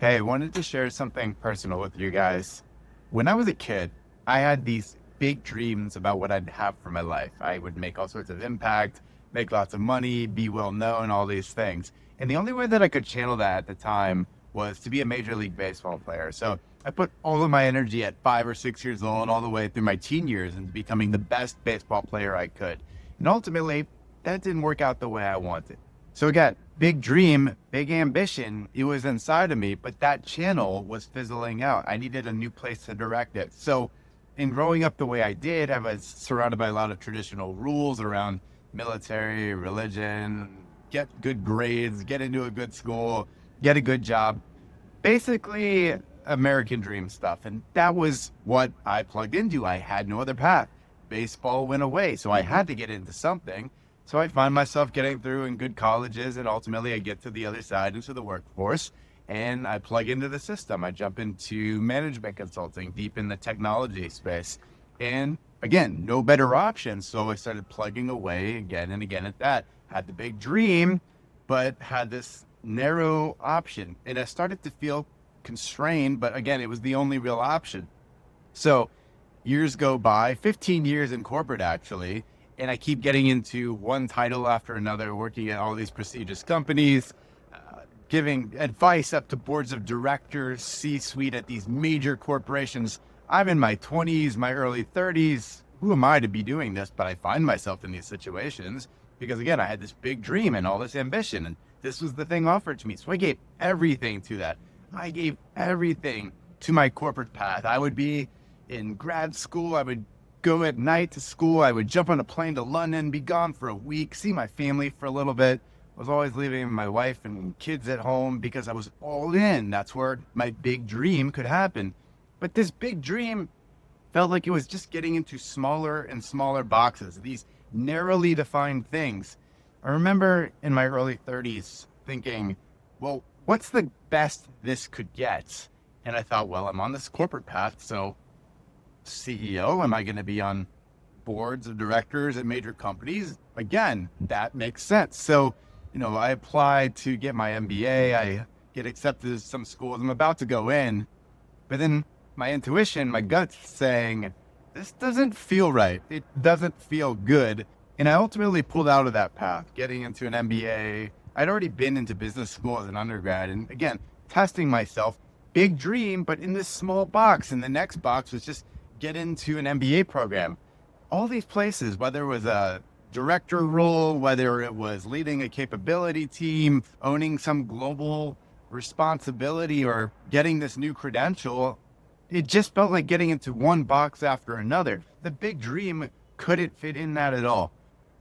Hey, wanted to share something personal with you guys. When I was a kid, I had these big dreams about what I'd have for my life. I would make all sorts of impact, make lots of money, be well known, all these things. And the only way that I could channel that at the time was to be a Major League Baseball player. So I put all of my energy at 5 or 6 years old, all the way through my teen years, into becoming the best baseball player I could. And ultimately, that didn't work out the way I wanted. So again, big dream, big ambition, it was inside of me, but that channel was fizzling out. I needed a new place to direct it. So in growing up the way I did, I was surrounded by a lot of traditional rules around military, religion, get good grades, get into a good school, get a good job. Basically American dream stuff. And that was what I plugged into. I had no other path. Baseball went away, so I had to get into something. So I find myself getting through in good colleges, and ultimately I get to the other side, into the workforce, and I plug into the system. I jump into management consulting, deep in the technology space. And again, no better option. So I started plugging away again and again at that. Had the big dream, but had this narrow option. And I started to feel constrained, but again, it was the only real option. So years go by, 15 years in corporate actually, and I keep getting into one title after another, working at all these prestigious companies, giving advice up to boards of directors, C-suite at these major corporations. I'm in my 20s, my early 30s. Who am I to be doing this? But I find myself in these situations because, again, I had this big dream and all this ambition, and this was the thing offered to me. So I gave everything to that. I gave everything to my corporate path. I would be in grad school. I would go at night to school. I would jump on a plane to London, be gone for a week, see my family for a little bit. I was always leaving my wife and kids at home because I was all in. That's where my big dream could happen. But this big dream felt like it was just getting into smaller and smaller boxes, these narrowly defined things. I remember in my early 30s thinking, well, what's the best this could get? And I thought, well, I'm on this corporate path, so CEO? Am I going to be on boards of directors at major companies? Again, that makes sense. So, I applied to get my MBA. I get accepted to some schools. I'm about to go in, but then my intuition, my gut's saying, this doesn't feel right. It doesn't feel good. And I ultimately pulled out of that path, getting into an MBA. I'd already been into business school as an undergrad. And again, testing myself, big dream, but in this small box. And the next box was just get into an MBA program. All these places, whether it was a director role, whether it was leading a capability team, owning some global responsibility, or getting this new credential, it just felt like getting into one box after another. The big dream couldn't fit in that at all.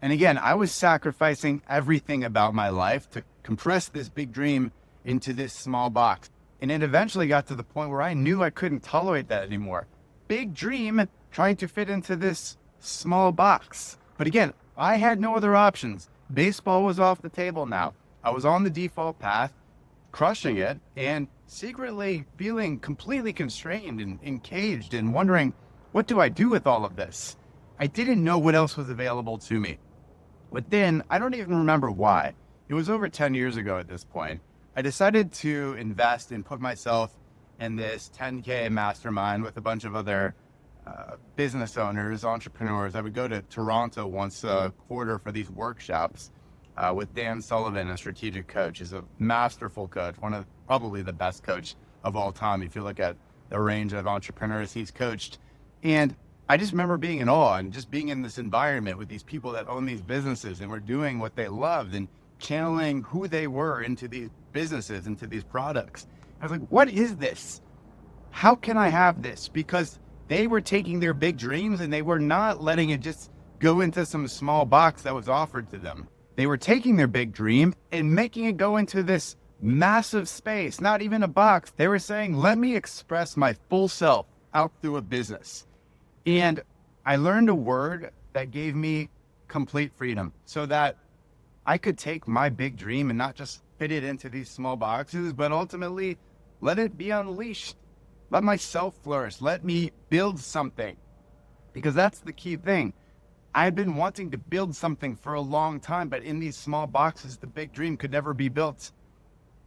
And again, I was sacrificing everything about my life to compress this big dream into this small box. And it eventually got to the point where I knew I couldn't tolerate that anymore. Big dream trying to fit into this small box. But again, I had no other options. Baseball was off the table now. I was on the default path, crushing it, and secretly feeling completely constrained and caged and wondering, what do I do with all of this? I didn't know what else was available to me. But then, I don't even remember why. It was over 10 years ago at this point. I decided to invest and put myself in this 10K mastermind with a bunch of other business owners, entrepreneurs. I would go to Toronto once a quarter for these workshops with Dan Sullivan, a strategic coach. He's a masterful coach, one of probably the best coach of all time. If you look at the range of entrepreneurs he's coached. And I just remember being in awe and just being in this environment with these people that own these businesses and were doing what they loved and channeling who they were into these businesses, into these products. I was like, what is this? How can I have this? Because they were taking their big dreams and they were not letting it just go into some small box that was offered to them. They were taking their big dream and making it go into this massive space, not even a box. They were saying, let me express my full self out through a business. And I learned a word that gave me complete freedom so that I could take my big dream and not just fit it into these small boxes, but ultimately let it be unleashed. Let myself flourish. Let me build something. Because that's the key thing. I had been wanting to build something for a long time, but in these small boxes, the big dream could never be built.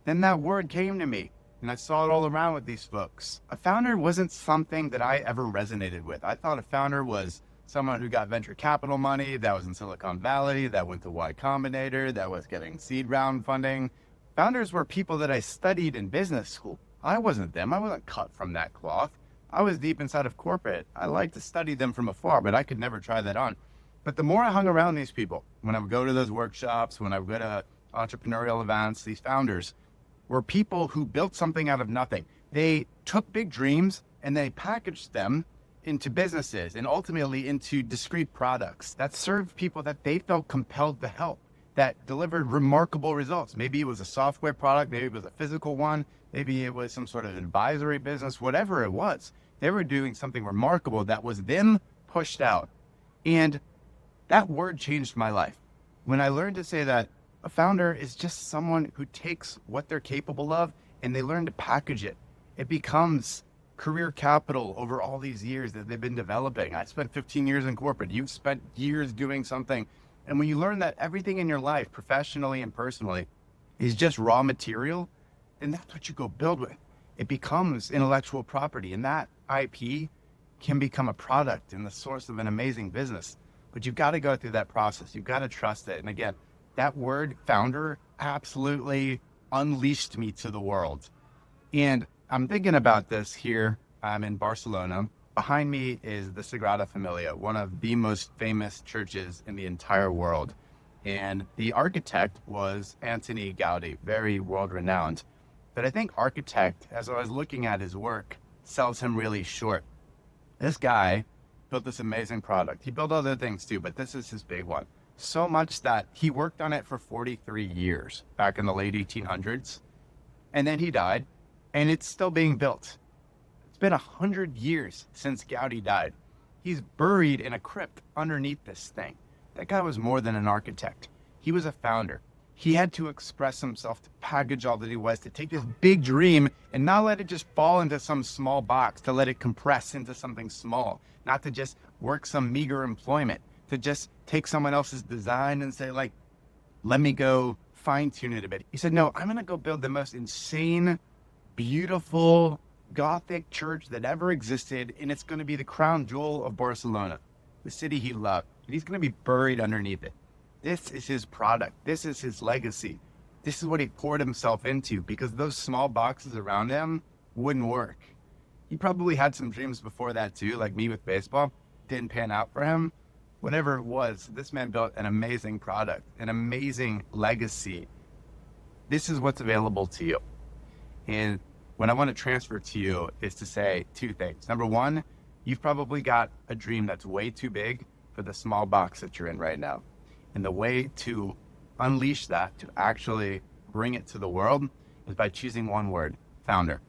Then that word came to me. And I saw it all around with these folks. A founder wasn't something that I ever resonated with. I thought a founder was someone who got venture capital money, that was in Silicon Valley, that went to Y Combinator, that was getting seed round funding. Founders were people that I studied in business school. I wasn't them. I wasn't cut from that cloth. I was deep inside of corporate. I like to study them from afar, but I could never try that on. But the more I hung around these people, when I would go to those workshops, when I would go to entrepreneurial events, these founders were people who built something out of nothing. They took big dreams and they packaged them into businesses and ultimately into discrete products that served people that they felt compelled to help, that delivered remarkable results. Maybe it was a software product, maybe it was a physical one, maybe it was some sort of advisory business, whatever it was. They were doing something remarkable that was then pushed out. And that word changed my life. When I learned to say that a founder is just someone who takes what they're capable of and they learn to package it. It becomes career capital over all these years that they've been developing. I spent 15 years in corporate. You've spent years doing something. And when you learn that everything in your life, professionally and personally, is just raw material, then that's what you go build with. It becomes intellectual property, and that IP can become a product and the source of an amazing business. But you've got to go through that process. You've got to trust it. And again, that word founder absolutely unleashed me to the world. And I'm thinking about this here. I'm in Barcelona. Behind me is the Sagrada Familia, one of the most famous churches in the entire world. And the architect was Antoni Gaudi, very world-renowned. But I think architect, as I was looking at his work, sells him really short. This guy built this amazing product. He built other things too, but this is his big one. So much that he worked on it for 43 years back in the late 1800s. And then he died, and it's still being built. It's been 100 years since Gaudi died. He's buried in a crypt underneath this thing. That guy was more than an architect. He was a founder. He had to express himself, to package all that he was, to take this big dream and not let it just fall into some small box, to let it compress into something small, not to just work some meager employment, to just take someone else's design and say, like, let me go fine tune it a bit. He said, no, I'm going to go build the most insane, beautiful, Gothic church that ever existed. And it's going to be the crown jewel of Barcelona, the city he loved. And he's going to be buried underneath it. This is his product. This is his legacy. This is what he poured himself into, because those small boxes around him wouldn't work. He probably had some dreams before that too, like me with baseball. Didn't pan out for him. Whatever it was, this man built an amazing product, an amazing legacy. This is what's available to you. And what I want to transfer to you is to say two things. Number one, you've probably got a dream that's way too big for the small box that you're in right now. And the way to unleash that, to actually bring it to the world, is by choosing one word: founder.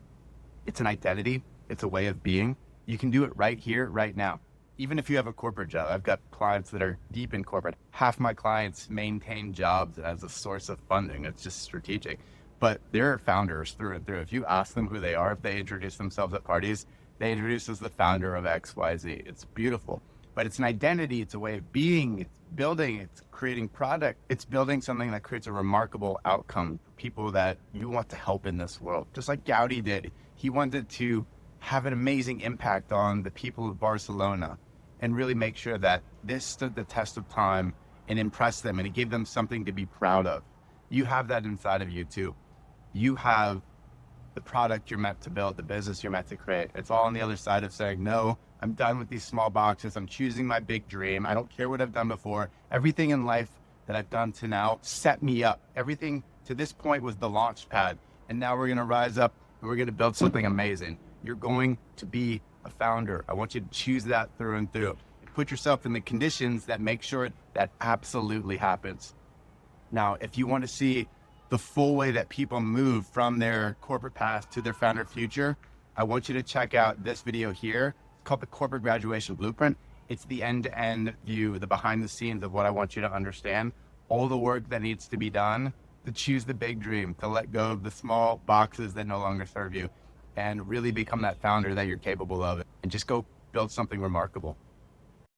It's an identity. It's a way of being. You can do it right here, right now. Even if you have a corporate job, I've got clients that are deep in corporate. Half my clients maintain jobs as a source of funding. It's just strategic. But they're founders through and through. If you ask them who they are, if they introduce themselves at parties, they introduce as the founder of XYZ. It's beautiful. But it's an identity. It's a way of being. It's building. It's creating product. It's building something that creates a remarkable outcome for people that you want to help in this world. Just like Gaudi did. He wanted to have an amazing impact on the people of Barcelona and really make sure that this stood the test of time and impressed them, and it gave them something to be proud of. You have that inside of you too. You have the product you're meant to build, the business you're meant to create. It's all on the other side of saying, no, I'm done with these small boxes. I'm choosing my big dream. I don't care what I've done before. Everything in life that I've done to now set me up. Everything to this point was the launch pad. And now we're going to rise up and we're going to build something amazing. You're going to be a founder. I want you to choose that through and through. Put yourself in the conditions that make sure that absolutely happens. Now, if you want to see the full way that people move from their corporate path to their founder future, I want you to check out this video here. It's called the Corporate Graduation Blueprint. It's the end-to-end view, the behind the scenes of what I want you to understand, all the work that needs to be done to choose the big dream, to let go of the small boxes that no longer serve you, and really become that founder that you're capable of, and just go build something remarkable.